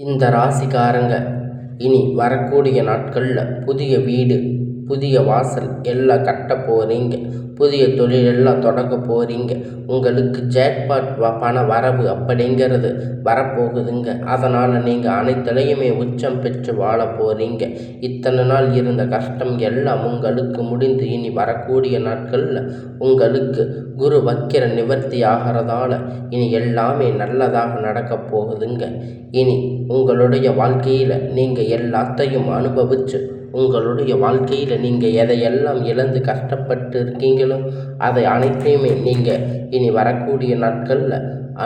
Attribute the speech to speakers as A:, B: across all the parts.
A: இந்த ராசிக்காரங்க இனி வரக்கூடிய நாட்களில் புதிய வீடு, புதிய வாசல் எல்லாம் கட்ட போகிறீங்க. புதிய தொழில் எல்லாம் தொடங்க போகிறீங்க. உங்களுக்கு ஜாக்பாட் பண வரவு அப்படிங்கிறது வரப்போகுதுங்க. அதனால் நீங்கள் அனைத்துலையுமே உச்சம் பெற்று வாழ போகிறீங்க. இத்தனை நாள் இருந்த கஷ்டம் எல்லாம் உங்களுக்கு முடிந்து இனி வரக்கூடிய நாட்களில் உங்களுக்கு குரு வக்கிர நிவர்த்தி ஆகிறதால இனி எல்லாமே நல்லதாக நடக்க போகுதுங்க. இனி உங்களுடைய வாழ்க்கையில் நீங்கள் எல்லாத்தையும் அனுபவித்து உங்களுடைய வாழ்க்கையில் நீங்கள் எதையெல்லாம் இழந்து கஷ்டப்பட்டு இருக்கீங்களோ அதை அனைத்தையுமே நீங்கள் இனி வரக்கூடிய நாட்களில்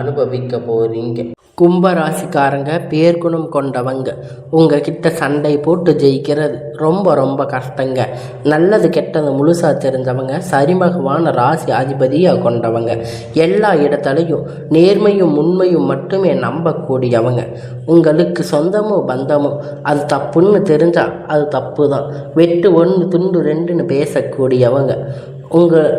A: அனுபவிக்க போகிறீங்க. கும்பராசிக்காரங்க பேர்குணம் கொண்டவங்க. உங்ககிட்ட சண்டை போட்டு ஜெயிக்கிறது ரொம்ப ரொம்ப கஷ்டங்க. நல்லது கெட்டது முழுசாக தெரிஞ்சவங்க, சரிமகமான ராசி அதிபதியாக கொண்டவங்க, எல்லா இடத்துலையும் நேர்மையும் உண்மையும் மட்டுமே நம்பக்கூடியவங்க. உங்களுக்கு சொந்தமோ பந்தமோ அது தப்புன்னு தெரிஞ்சால் அது தப்பு தான். வெட்டு ஒன்று துண்டு ரெண்டுன்னு பேசக்கூடியவங்க. உங்கள்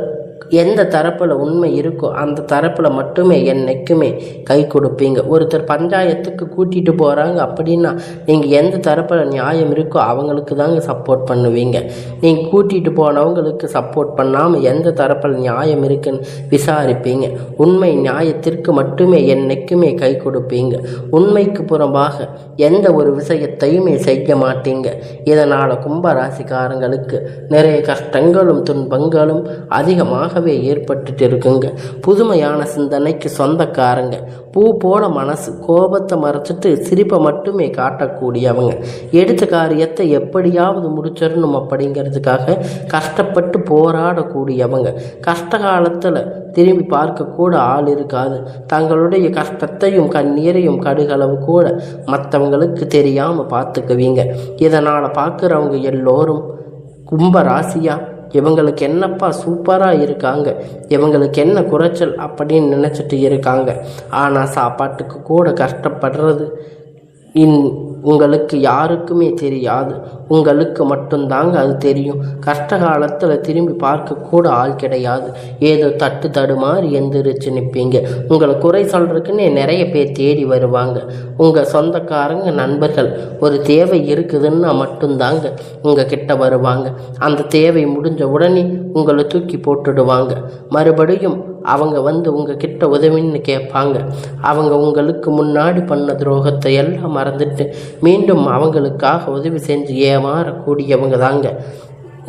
A: எந்த தரப்பில் உண்மை இருக்கோ அந்த தரப்பில் மட்டுமே என்னைக்குமே கை கொடுப்பீங்க. ஒருத்தர் பஞ்சாயத்துக்கு கூட்டிகிட்டு போகிறாங்க அப்படின்னா நீங்கள் எந்த தரப்பில் நியாயம் இருக்கோ அவங்களுக்கு தாங்க சப்போர்ட் பண்ணுவீங்க. நீங்கள் கூட்டிகிட்டு போனவங்களுக்கு சப்போர்ட் பண்ணாமல் எந்த தரப்பில் நியாயம் இருக்குன்னு விசாரிப்பீங்க. உண்மை நியாயத்திற்கு மட்டுமே என்னைக்குமே கை கொடுப்பீங்க. உண்மைக்கு புறம்பாக எந்த ஒரு விஷயத்தையுமே செய்ய மாட்டீங்க. இதனால் கும்பராசிக்காரங்களுக்கு நிறைய கஷ்டங்களும் துன்பங்களும் அதிகமாக ஏற்பட்டு இருக்குங்க. புதுமையான சிந்தனைக்கு சொந்தக்காரங்க. பூ போல மனசு, கோபத்தை மறைச்சிட்டு சிரிப்பை மட்டுமே காட்டக்கூடியவங்க. எடுத்த காரியத்தை எப்படியாவது முடிச்சிடணும் அப்படிங்கிறதுக்காக கஷ்டப்பட்டு போராடக்கூடியவங்க. கஷ்ட காலத்தில் திரும்பி பார்க்க கூட ஆள் இருக்காது. தங்களுடைய கஷ்டத்தையும் கண்ணீரையும் கடுகளவு கூட மற்றவங்களுக்கு தெரியாமல் பார்த்துக்குவீங்க. இதனால் பார்க்குறவங்க எல்லோரும் கும்ப ராசியா இவங்களுக்கு என்னப்பா சூப்பராக இருக்காங்க, இவங்களுக்கு என்ன குறைச்சல் அப்படின்னு நினச்சிட்டு இருக்காங்க. ஆனால் சாப்பாட்டுக்கு கூட கஷ்டப்படுறது உங்களுக்கு யாருக்குமே தெரியாது. உங்களுக்கு மட்டும்தாங்க அது தெரியும். கஷ்ட காலத்தில் திரும்பி பார்க்க கூட ஆள் கிடையாது. ஏதோ தட்டு தடுமாறி எந்திரிச்சு நிற்பீங்க. உங்களை குறை சொல்கிறதுக்குன்னே நிறைய பேர் தேடி வருவாங்க. உங்கள் சொந்தக்காரங்க நண்பர்கள் ஒரு தேவை இருக்குதுன்னா மட்டும்தாங்க உங்கள் கிட்ட வருவாங்க. அந்த தேவை முடிஞ்ச உடனே உங்களை தூக்கி போட்டுடுவாங்க. மறுபடியும் அவங்க வந்து உங்ககிட்ட உதவின்னு கேட்பாங்க. அவங்க உங்களுக்கு முன்னாடி பண்ண துரோகத்தை எல்லாம் மறந்துட்டு மீண்டும் அவங்களுக்காக உதவி செஞ்சு ஏமாறக்கூடியவங்க தாங்க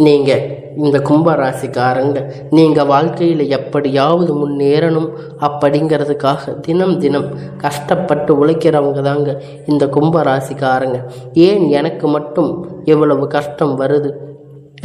A: நீங்கள். இந்த கும்பராசிக்காரங்க நீங்கள் வாழ்க்கையில் எப்படியாவது முன்னேறணும் அப்படிங்கிறதுக்காக தினம் தினம் கஷ்டப்பட்டு உழைக்கிறவங்க தாங்க இந்த கும்பராசிக்காரங்க. ஏன் எனக்கு மட்டும் எவ்வளவு கஷ்டம் வருது?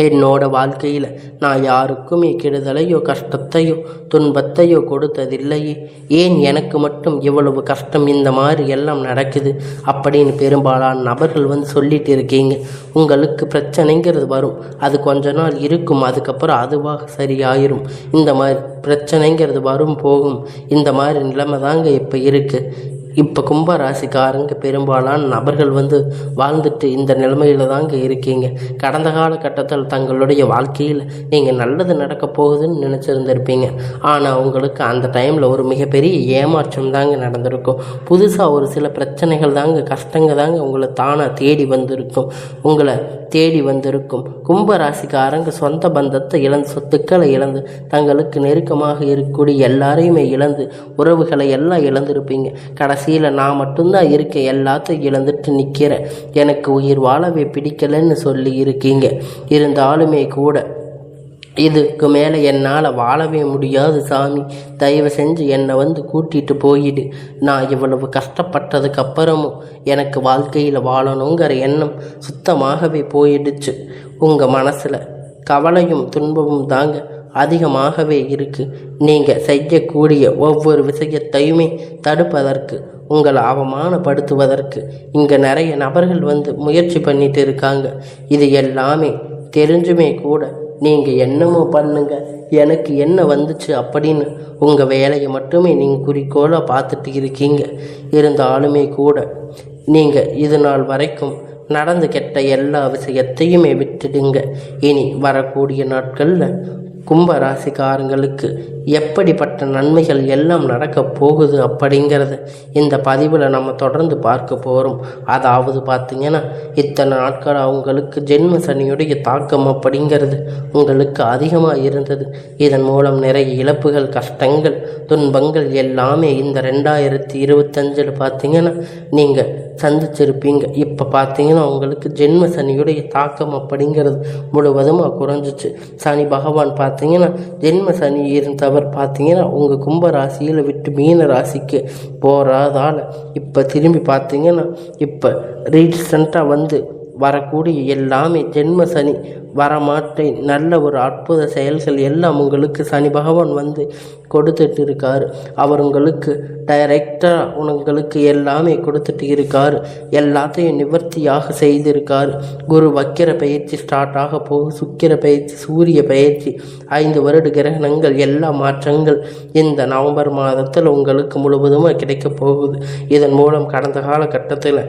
A: என்னோட வாழ்க்கையில் நான் யாருக்குமே கெடுதலையோ கஷ்டத்தையோ துன்பத்தையோ கொடுத்ததில்லையே, ஏன் எனக்கு மட்டும் இவ்வளவு கஷ்டம் இந்த மாதிரி எல்லாம் நடக்குது அப்படின்னு பெரும்பாலான நபர்கள் வந்து சொல்லிட்டு இருக்கீங்க. உங்களுக்கு பிரச்சனைங்கிறது வரும், அது கொஞ்ச நாள் இருக்கும், அதுக்கப்புறம் அதுவாக சரியாயிரும். இந்த மாதிரி பிரச்சனைங்கிறது வரும் போகும். இந்த மாதிரி நிலைமை தாங்க இப்போ இருக்குது. இப்போ கும்பராசிக்காரங்க பெரும்பாலான நபர்கள் வந்து வாழ்ந்துட்டு இந்த நிலைமையில் தாங்க இருக்கீங்க. கடந்த காலகட்டத்தில் தங்களுடைய வாழ்க்கையில் நீங்கள் நல்லது நடக்க போகுதுன்னு நினச்சிருந்துருப்பீங்க. ஆனால் உங்களுக்கு அந்த டைமில் ஒரு மிகப்பெரிய ஏமாற்றம் தாங்க நடந்திருக்கும். புதுசாக ஒரு சில பிரச்சனைகள் தாங்க, கஷ்டங்கள் தாங்க உங்களை தானாக தேடி வந்திருக்கும். கும்பராசிக்காரங்க சொந்த பந்தத்தை இழந்து, சொத்துக்களை இழந்து, தங்களுக்கு நெருக்கமாக இருக்கக்கூடிய எல்லாரையுமே இழந்து, உறவுகளை எல்லாம் இழந்திருப்பீங்க. கடைசியில் நான் மட்டும்தான் இருக்கேன், எல்லாத்தையும் இழந்துட்டு நிற்கிறேன், எனக்கு உயிர் வாழவே பிடிக்கலன்னு சொல்லி இருக்கீங்க. இருந்தாலுமே கூட இதுக்கு மேலே என்னால் வாழவே முடியாது சாமி, தயவு செஞ்சு என்னை வந்து கூட்டிகிட்டு போயிடு. நான் இவ்வளவு கஷ்டப்பட்டதுக்கு அப்புறமும் எனக்கு வாழ்க்கையில் வாழணுங்கிற எண்ணம் சுத்தமாகவே போயிடுச்சு. உங்கள் மனசில் கவலையும் துன்பமும் தாங்க அதிகமாகவே இருக்குது. நீங்கள் செய்யக்கூடிய ஒவ்வொரு விஷயத்தையுமே தடுப்பதற்கு, உங்களை அவமானப்படுத்துவதற்கு இங்கே நிறைய நபர்கள் வந்து முயற்சி பண்ணிட்டு இருக்காங்க. இது எல்லாமே தெரிஞ்சுமே கூட நீங்கள் என்னமோ பண்ணுங்க, எனக்கு என்ன வந்துச்சு அப்படின்னு உங்கள் வேலையை மட்டுமே நீங்கள் குறிக்கோளாக பார்த்துட்டு இருக்கீங்க. இருந்தாலுமே கூட நீங்கள் இது நாள் வரைக்கும் நடந்து கெட்ட எல்லா விஷயத்தையுமே விட்டுடுங்க. இனி வரக்கூடிய நாட்களில் கும்ப ராசிக்காரங்களுக்கு எப்படிப்பட்ட நன்மைகள் எல்லாம் நடக்க போகுது அப்படிங்கிறத இந்த பதிவில் நம்ம தொடர்ந்து பார்க்க போகிறோம். அதாவது பார்த்திங்கன்னா, இத்தனை நாட்கள் அவங்களுக்கு ஜென்ம சனியுடைய தாக்கம் அப்படிங்கிறது உங்களுக்கு அதிகமாக இருந்தது. இதன் மூலம் நிறைய இழப்புகள், கஷ்டங்கள், துன்பங்கள் எல்லாமே இந்த 2025 பார்த்திங்கன்னா நீங்கள் சந்திச்சிருப்பீங்க. இப்போ பார்த்தீங்கன்னா உங்களுக்கு ஜென்ம சனியுடைய தாக்கம் அப்படிங்கிறது முழுவதுமாக குறைஞ்சிச்சு. சனி பகவான் பார்த்தீங்கன்னா ஜென்ம சனி இருந்தவர் பார்த்தீங்கன்னா உங்கள் கும்ப ராசியில் விட்டு மீன ராசிக்கு போகிறதால இப்போ திரும்பி பார்த்தீங்கன்னா இப்போ ரீசெண்டாக வந்து வரக்கூடிய எல்லாமே ஜென்ம சனி வரமாட்டேன் நல்ல ஒரு அற்புத செயல்கள் எல்லாம் உங்களுக்கு சனி பகவான் வந்து கொடுத்துட்டு இருக்கார். அவர் உங்களுக்கு டைரக்டாக உங்களுக்கு எல்லாமே கொடுத்துட்டு இருக்கார். எல்லாத்தையும் நிவர்த்தியாக செய்திருக்கார். குரு வக்கிர பயிற்சி ஸ்டார்ட் ஆக போகும். சுக்கிர பயிற்சி, சூரிய பயிற்சி, 5 வருட கிரகணங்கள், எல்லா மாற்றங்கள் இந்த நவம்பர் மாதத்தில் உங்களுக்கு முழுவதுமாக கிடைக்க போகுது. இதன் மூலம் கடந்த காலகட்டத்தில்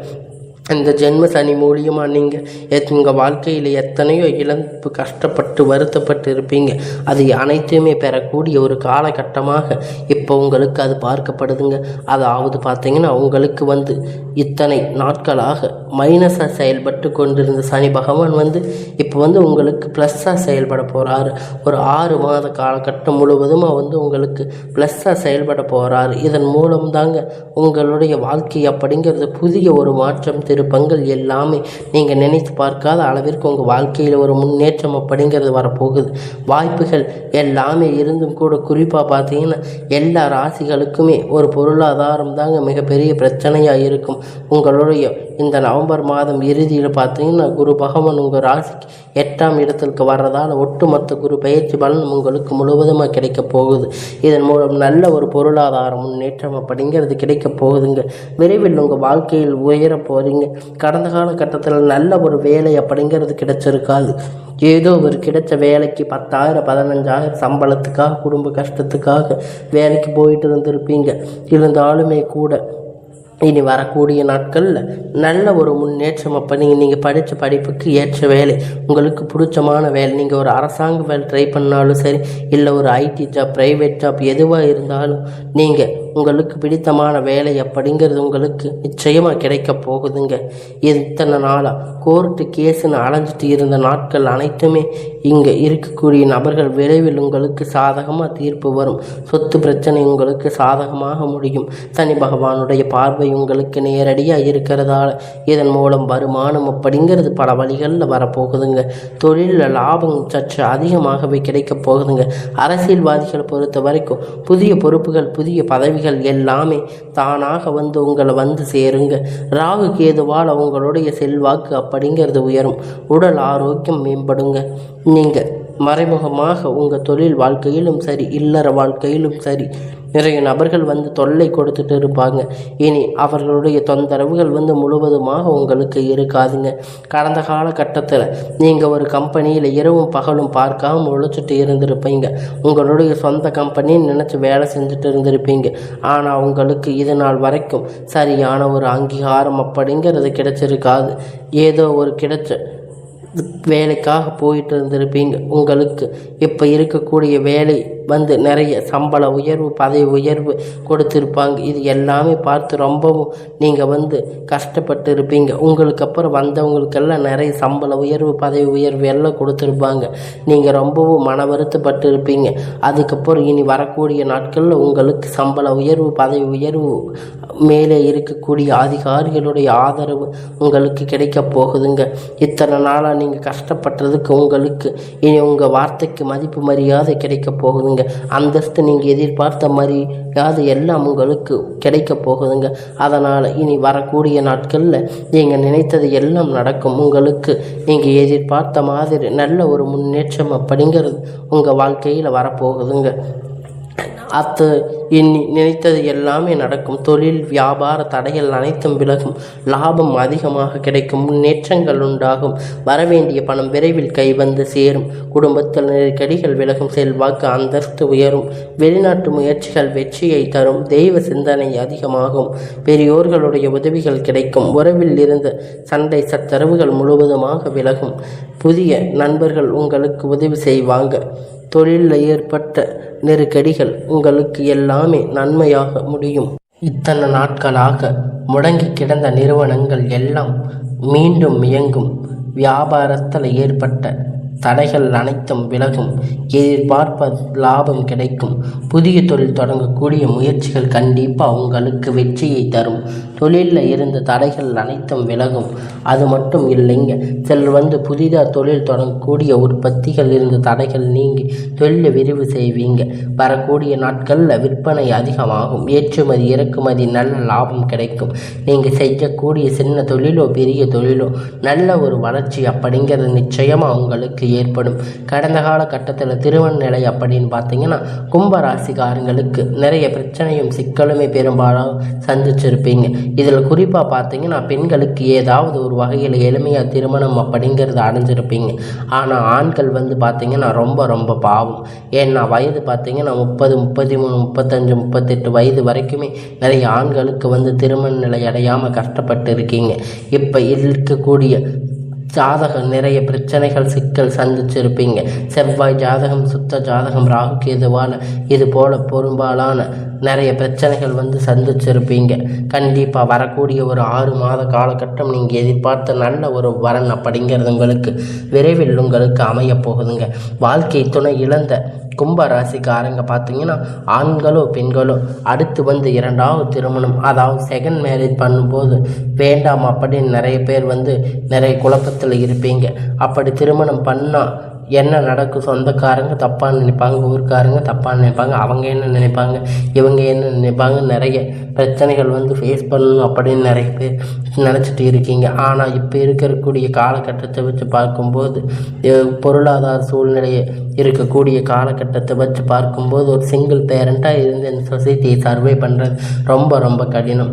A: இந்த ஜென்ம சனி மூலியமாக நீங்கள் உங்கள் வாழ்க்கையில் எத்தனையோ இழப்பு, கஷ்டப்பட்டு வருத்தப்பட்டு இருப்பீங்க. அது அனைத்துமே பெறக்கூடிய ஒரு காலகட்டமாக இப்போ உங்களுக்கு அது பார்க்கப்படுதுங்க. அதாவது பார்த்தீங்கன்னா உங்களுக்கு வந்து இத்தனை நாட்களாக மைனஸாக செயல்பட்டு கொண்டிருந்த சனி பகவான் வந்து இப்போ வந்து உங்களுக்கு ப்ளஸ்ஸாக செயல்பட போகிறாரு. ஒரு 6 மாத காலகட்டம் முழுவதுமாக வந்து உங்களுக்கு ப்ளஸ்ஸாக செயல்பட போகிறாரு. இதன் மூலம் தாங்க உங்களுடைய வாழ்க்கை அப்படிங்கிறது புதிய ஒரு மாற்றம், திருப்பங்கள் எல்லாமே நீங்கள் நினைத்து பார்க்காத அளவிற்கு உங்கள் வாழ்க்கையில் ஒரு முன்னேற்றம் அப்படிங்கிறது வரப்போகுது. வாய்ப்புகள் எல்லாமே இருந்தும் கூட குறிப்பாக பார்த்தீங்கன்னா எல்லா ராசிகளுக்குமே ஒரு பொருளாதாரம் தாங்க மிகப்பெரிய பிரச்சனையாக இருக்கும். உங்களுடைய இந்த நவம்பர் மாதம் இறுதியில் பார்த்தீங்கன்னா குரு பகவான் உங்கள் ராசிக்கு 8ஆம் இடத்திற்கு வர்றதால் ஒட்டுமொத்த குரு பயிற்சி பலன் உங்களுக்கு முழுவதுமாக கிடைக்க போகுது. இதன் மூலம் நல்ல ஒரு பொருளாதார முன்னேற்றம் அப்படிங்கிறது கிடைக்க போகுதுங்க. விரைவில் உங்கள் வாழ்க்கையில் உயர போகிறீங்க. கடந்த காலகட்டத்தில் நல்ல ஒரு வேலை அப்படிங்கிறது கிடைச்சிருக்காது. ஏதோ ஒரு கிடைச்ச வேலைக்கு 10,000 15,000 சம்பளத்துக்காக, குடும்ப கஷ்டத்துக்காக வேலைக்கு போயிட்டு இருந்திருப்பீங்க. இருந்தாலுமே கூட இனி வரக்கூடிய நாட்களில் நல்ல ஒரு முன்னேற்றம். அப்போ நீங்கள் படித்த படிப்புக்கு ஏற்ற வேலை, உங்களுக்கு பிடிச்சமான வேலை, நீங்கள் ஒரு அரசாங்க வேலை ட்ரை பண்ணாலும் சரி, இல்லை ஒரு ஐடி ஜாப், ப்ரைவேட் ஜாப், எதுவாக இருந்தாலும் நீங்கள் உங்களுக்கு பிடித்தமான வேலை அப்படிங்கிறது உங்களுக்கு நிச்சயமாக கிடைக்க போகுதுங்க. இத்தனை நாளாக கோர்ட்டு கேஸுன்னு அலைஞ்சிட்டு இருந்த நாட்கள் அனைத்துமே இங்கே இருக்கக்கூடிய நபர்கள் விரைவில் உங்களுக்கு சாதகமாக தீர்ப்பு வரும். சொத்து பிரச்சனை உங்களுக்கு சாதகமாக முடியும். சனி பகவானுடைய பார்வை உங்களுக்கு நேரடியாக இருக்கிறதால இதன் மூலம் வருமானம் அப்படிங்கிறது பல வழிகளில் வரப்போகுதுங்க. தொழிலில் லாபம் சற்று அதிகமாகவே கிடைக்க போகுதுங்க. அரசியல்வாதிகளை பொறுத்த வரைக்கும் புதிய பொறுப்புகள், புதிய பதவிகள் எல்லாமே தானாக வந்து உங்களை வந்து சேருங்க. ராகு கேதுவால் உங்களுடைய செல்வாக்கு அப்படிங்கிறது உயரும். உடல் ஆரோக்கியம் மேம்படுங்க. நீங்கள் மறைமுகமாக உங்கள் தொழில் வாழ்க்கையிலும் சரி, இல்லற வாழ்க்கையிலும் சரி, நிறைய நபர்கள் வந்து தொல்லை கொடுத்துட்டு இருப்பாங்க. இனி அவர்களுடைய தொந்தரவுகள் வந்து முழுவதுமாக உங்களுக்கு இருக்காதுங்க. கடந்த காலகட்டத்தில் நீங்கள் ஒரு கம்பெனியில் இரவும் பகலும் பார்க்காம உழைச்சிட்டு இருந்திருப்பீங்க. உங்களுடைய சொந்த கம்பெனின்னு நினச்சி வேலை செஞ்சுட்டு இருந்திருப்பீங்க. ஆனால் உங்களுக்கு இது நாள் வரைக்கும் சரியான ஒரு அங்கீகாரம் அப்படிங்கிறது கிடைச்சிருக்காது. ஏதோ ஒரு கிடைச்ச வேலைக்காக போயிட்டு இருந்திருப்பீங்க. உங்களுக்கு இப்போ இருக்கக்கூடிய வேலை வந்து நிறைய சம்பள உயர்வு, பதவி உயர்வு கொடுத்துருப்பாங்க. இது எல்லாமே பார்த்து ரொம்பவும் நீங்கள் வந்து கஷ்டப்பட்டு இருப்பீங்க. உங்களுக்கு அப்புறம் வந்தவங்களுக்கெல்லாம் நிறைய சம்பள உயர்வு, பதவி உயர்வு எல்லாம் கொடுத்துருப்பாங்க. நீங்கள் ரொம்பவும் மன வருத்தப்பட்டு இருப்பீங்க. அதுக்கப்புறம் இனி வரக்கூடிய நாட்களில் உங்களுக்கு சம்பள உயர்வு, பதவி உயர்வு, மேலே இருக்கக்கூடிய அதிகாரிகளுடைய ஆதரவு உங்களுக்கு கிடைக்க போகுதுங்க. இத்தனை நாளாக நீங்கள் கஷ்டப்பட்டதுக்கு உங்களுக்கு இனி உங்கள் வார்த்தைக்கு மதிப்பு மரியாதை கிடைக்க போகுதுங்க. அந்தஸ்து நீங்கள் எதிர்பார்த்த மரியாதை எல்லாம் உங்களுக்கு கிடைக்க போகுதுங்க. அதனால் இனி வரக்கூடிய நாட்களில் நீங்கள் நினைத்தது எல்லாம் நடக்கும். உங்களுக்கு நீங்கள் எதிர்பார்த்த மாதிரி நல்ல ஒரு முன்னேற்றம் அப்படிங்கிறது உங்கள் வாழ்க்கையில் வரப்போகுதுங்க. எண்ணி நினைத்தது எல்லாமே நடக்கும். தொழில் வியாபார தடைகள் அனைத்தும் விலகும். லாபம் அதிகமாக கிடைக்கும். முன்னேற்றங்கள் உண்டாகும். வரவேண்டிய பணம் விரைவில் கைவந்து சேரும். குடும்பத்தில் நெருக்கடிகள் விலகும். செல்வாக்கு அந்தஸ்து உயரும். வெளிநாட்டு முயற்சிகள் வெற்றியை தரும். தெய்வ சிந்தனை அதிகமாகும். பெரியோர்களுடைய உதவிகள் கிடைக்கும். உறவில் இருந்த சண்டை சச்சரவுகள் முழுவதுமாக விலகும். புதிய நண்பர்கள் உங்களுக்கு உதவி செய்வாங்க. தொழிலில் ஏற்பட்ட நெருக்கடிகள் உங்களுக்கு எல்லாமே நன்மையாக முடியும். இத்தனை நாட்களாக முடங்கி கிடந்த நிறுவனங்கள் எல்லாம் மீண்டும் இயங்கும். வியாபாரத்தில் ஏற்பட்ட தடைகள் அனைத்தும் விலகும். எதிர்பார்ப்ப லாபம் கிடைக்கும். புதிய தொழில் தொடங்கக்கூடிய முயற்சிகள் கண்டிப்பாக உங்களுக்கு வெற்றியை தரும். தொழிலில் இருந்த தடைகள் அனைத்தும் விலகும். அது மட்டும் இல்லைங்க, சிலர் புதிதாக தொழில் தொடங்கக்கூடிய உற்பத்திகள் இருந்த தடைகள் நீங்கி தொழிலை விரிவு செய்வீங்க. வரக்கூடிய நாட்களில் விற்பனை அதிகமாகும். ஏற்றுமதி இறக்குமதி நல்ல லாபம் கிடைக்கும். நீங்கள் செய்யக்கூடிய சின்ன தொழிலோ பெரிய தொழிலோ நல்ல ஒரு வளர்ச்சி அப்படிங்கிறது நிச்சயமாக உங்களுக்கு ஏற்படும். கடந்த காலகட்டத்தில் திருமண நிலை அப்படின்னு பார்த்தீங்கன்னா கும்பராசிக்காரங்களுக்கு நிறைய பிரச்சனையும் சிக்கலுமே பெரும்பாலும் சந்திச்சிருப்பீங்க. இதில் குறிப்பாக பார்த்தீங்கன்னா பெண்களுக்கு ஏதாவது ஒரு வகையில் எளிமையாக திருமணம் அப்படிங்கிறது அடைஞ்சிருப்பீங்க. ஆனால் ஆண்கள் பார்த்தீங்கன்னா ரொம்ப ரொம்ப பாவம். ஏன்னா வயது பார்த்தீங்கன்னா 30, 33, 35, 38 வயது வரைக்குமே நிறைய ஆண்களுக்கு திருமண நிலை அடையாமல் கஷ்டப்பட்டு இருக்கீங்க. இப்போ இருக்கக்கூடிய ஜாதகம் நிறைய பிரச்சனைகள் சிக்கல் சந்திச்சிருப்பீங்க. செவ்வாய் ஜாதகம், சுத்த ஜாதகம், ராகு கேதுவால் இது போல் பெரும்பாலான நிறைய பிரச்சனைகள் சந்திச்சிருப்பீங்க. கண்டிப்பாக வரக்கூடிய ஒரு 6 மாத காலகட்டம் நீங்கள் எதிர்பார்த்த நல்ல ஒரு வரன் அப்படிங்கிறது உங்களுக்கு விரைவில் உங்களுக்கு அமைய போகுதுங்க. வாழ்க்கை துணை இழந்த கும்பராசிக்காரங்க பார்த்தீங்கன்னா ஆண்களோ பெண்களோ அடுத்து 2வது திருமணம், அதாவது செகண்ட் மேரேஜ் பண்ணும்போது வேண்டாம் அப்படின்னு நிறைய பேர் நிறைய குழப்பத்தில் இருப்பீங்க. அப்படி திருமணம் பண்ணால் என்ன நடக்கும்? சொந்தக்காரங்க தப்பாக நினைப்பாங்க, ஊருக்காரங்க தப்பாக நினைப்பாங்க, அவங்க என்ன நினைப்பாங்க, இவங்க என்ன நினைப்பாங்க, நிறைய பிரச்சனைகள் ஃபேஸ் பண்ணணும் அப்படின்னு நிறைய பேர் நினச்சிட்டு இருக்கீங்க. ஆனால் இப்போ இருக்கக்கூடிய காலகட்டத்தை வச்சு பார்க்கும்போது, பொருளாதார சூழ்நிலையை இருக்கக்கூடிய காலகட்டத்தை வச்சு பார்க்கும்போது ஒரு சிங்கிள் பேரண்ட்டாக இருந்து இந்த சொசைட்டியை சர்வே பண்ணுறது ரொம்ப ரொம்ப கடினம்.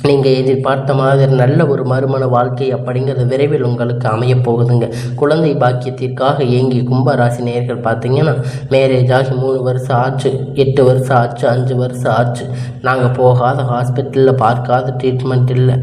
A: நீங்கள் எதிர்பார்த்த மாதிரி நல்ல ஒரு மறுமண வாழ்க்கை அப்படிங்கிறது விரைவில் உங்களுக்கு அமைய போகுதுங்க. குழந்தை பாக்கியத்திற்காக ஏங்கி கும்பராசி நேயர்கள் பார்த்தீங்கன்னா மேரேஜ் ஆகி 3 வருஷம் ஆச்சு, 8 வருஷம் ஆச்சு, 5 வருஷம் ஆச்சு, நாங்கள் போகாத ஹாஸ்பிட்டலில் பார்க்காத ட்ரீட்மெண்ட் இல்லை,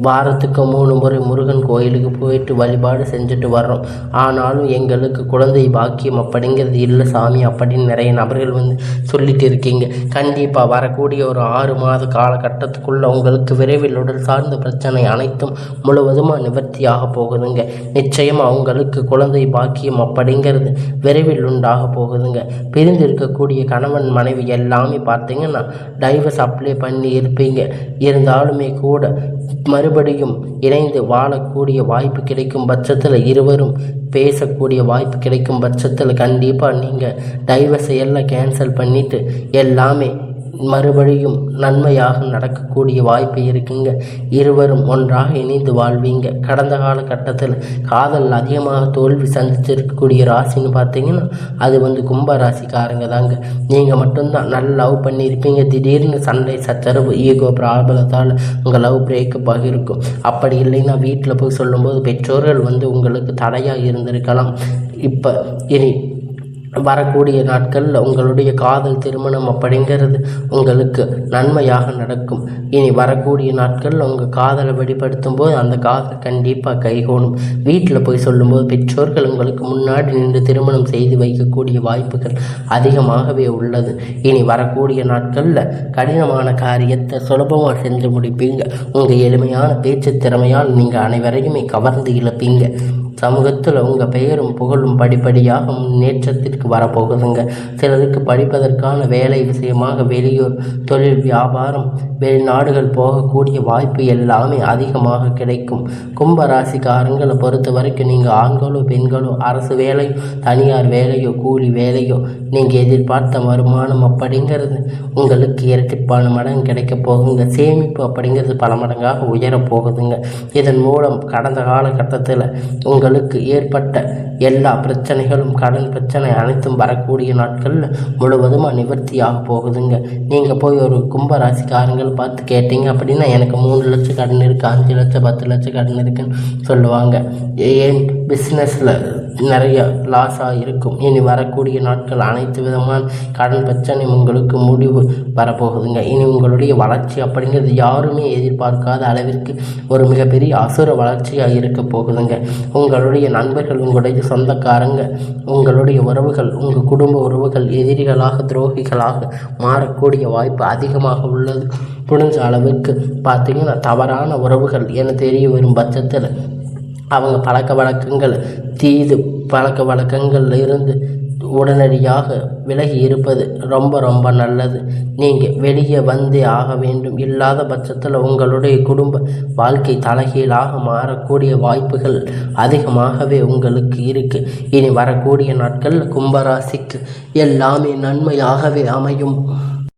A: வாரத்துக்கு 3 முறை முருகன் கோயிலுக்கு போயிட்டு வழிபாடு செஞ்சுட்டு வர்றோம், ஆனாலும் எங்களுக்கு குழந்தை பாக்கியம் அப்படிங்கிறது இல்லை சாமி அப்படின்னு நிறைய நபர்கள் சொல்லிட்டு இருக்கீங்க. கண்டிப்பாக வரக்கூடிய ஒரு 6 மாத காலகட்டத்துக்குள்ளே உங்களுக்கு விரைவில் உடல் சார்ந்த பிரச்சனை அனைத்தும் முழுவதுமாக நிவர்த்தியாக போகுதுங்க. நிச்சயமாக உங்களுக்கு குழந்தை பாக்கியம் அப்படிங்கிறது விரைவில் உண்டாக போகுதுங்க. பிரிந்து இருக்கக்கூடிய கணவன் மனைவி எல்லாமே பார்த்தீங்கன்னா டைவர்ஸ் அப்ளை பண்ணி இருப்பீங்க. இருந்தாலுமே கூட மறுபடியும் இணைந்து வாழக்கூடிய வாய்ப்பு கிடைக்கும் பட்சத்தில், இருவரும் பேசக்கூடிய வாய்ப்பு கிடைக்கும் பட்சத்தில் கண்டிப்பாக நீங்கள் டைவர்ஸை எல்லாம் கேன்சல் பண்ணிவிட்டு எல்லாமே மறுபடியும் நன்மையாக நடக்கக்கூடிய வாய்ப்பு இருக்குங்க. இருவரும் ஒன்றாக இணைந்து வாழ்வீங்க. கடந்த காலகட்டத்தில் காதல் அதிகமாக தோல்வி சந்திச்சிருக்கக்கூடிய ராசின்னு பார்த்தீங்கன்னா அது கும்ப ராசிக்காரங்க தாங்க. நீங்கள் மட்டும்தான் நல்ல லவ் பண்ணியிருப்பீங்க. திடீர்னு சண்டை சச்சரவு ஈகோ ப்ராப்ளத்தால் உங்கள் லவ் பிரேக்கப் ஆகியிருக்கும். அப்படி இல்லைன்னா வீட்டில் போய் சொல்லும்போது பெற்றோர்கள் உங்களுக்கு தடையாக இருந்திருக்கலாம். இப்போ இனி வரக்கூடிய நாட்களில் உங்களுடைய காதல் திருமணம் அப்படிங்கிறது உங்களுக்கு நன்மையாக நடக்கும். இனி வரக்கூடிய நாட்களில் உங்கள் காதலை வெளிப்படுத்தும் போது அந்த காதல் கண்டிப்பாக கைகூடும். வீட்டில் போய் சொல்லும்போது பெற்றோர்கள் உங்களுக்கு முன்னாடி நின்று திருமணம் செய்து வைக்கக்கூடிய வாய்ப்புகள் அதிகமாகவே உள்ளது. இனி வரக்கூடிய நாட்களில் கடினமான காரியத்தை சுலபமாக செஞ்சு முடிப்பீங்க. உங்கள் எளிமையான பேச்சு திறமையால் நீங்கள் அனைவரையுமே கவர்ந்து இழப்பீங்க. சமூகத்தில் உங்கள் பெயரும் புகழும் படிப்படியாக முன்னேற்றத்திற்கு வரப்போகுதுங்க. சிலருக்கு படிப்பதற்கான வேலை விஷயமாக வெளியூர் தொழில் வியாபாரம் வெளிநாடுகள் போகக்கூடிய வாய்ப்பு எல்லாமே அதிகமாக கிடைக்கும். கும்பராசிக்காரங்களை பொறுத்த வரைக்கும் நீங்கள் ஆண்களோ பெண்களோ அரசு வேலையோ தனியார் வேலையோ கூலி வேலையோ நீங்கள் எதிர்பார்த்த வருமானம் அப்படிங்கிறது உங்களுக்கு இரட்டிப்பான மடங்கு கிடைக்க போகுங்க. சேமிப்பு அப்படிங்கிறது பல மடங்காக உயரப்போகுதுங்க. இதன் மூலம் கடந்த காலகட்டத்தில் உங்களுக்கு ஏற்பட்ட எல்லா பிரச்சனைகளும் கடன் பிரச்சனை அனைத்தும் வரக்கூடிய நாட்களில் முழுவதுமாக நிவர்த்தியாக போகுதுங்க. நீங்கள் போய் ஒரு கும்பராசிக்காரங்கள் பார்த்து கேட்டீங்க அப்படின்னா எனக்கு 3 லட்சம் கடன் இருக்குது, 5 லட்சம் 10 லட்சம் கடன் இருக்குன்னு சொல்லுவாங்க. ஏன் பிஸ்னஸில் நிறைய லாஸாக இருக்கும். இனி வரக்கூடிய நாட்கள் அனைத்து விதமான கடன் பிரச்சனை உங்களுக்கு முடிவு வரப்போகுதுங்க. இனி உங்களுடைய வளர்ச்சி அப்படிங்கிறது யாருமே எதிர்பார்க்காத அளவிற்கு ஒரு மிகப்பெரிய அசுர வளர்ச்சியாக இருக்க போகுதுங்க. உங்களுடைய நண்பர்கள், உங்களுடைய சொந்தக்காரங்க, உங்களுடைய உறவுகள், உங்கள் குடும்ப உறவுகள் எதிரிகளாக துரோகிகளாக மாறக்கூடிய வாய்ப்பு அதிகமாக உள்ளது. முடிஞ்ச அளவுக்கு பார்த்தீங்கன்னா தவறான உறவுகள் என தெரிய வரும் பட்சத்தில் அவங்க பழக்க வழக்கங்கள் பழக்க வழக்கங்கள்ல இருந்து உடனடியாக விலகி இருப்பது ரொம்ப ரொம்ப நல்லது. நீங்கள் வெளியே வந்தே ஆக வேண்டும். இல்லாத பட்சத்தில் உங்களுடைய குடும்ப வாழ்க்கை தலைகீழாக மாறக்கூடிய வாய்ப்புகள் அதிகமாகவே உங்களுக்கு இருக்குது. இனி வரக்கூடிய நாட்களில் கும்பராசிக்கு எல்லாமே நன்மையாகவே அமையும்.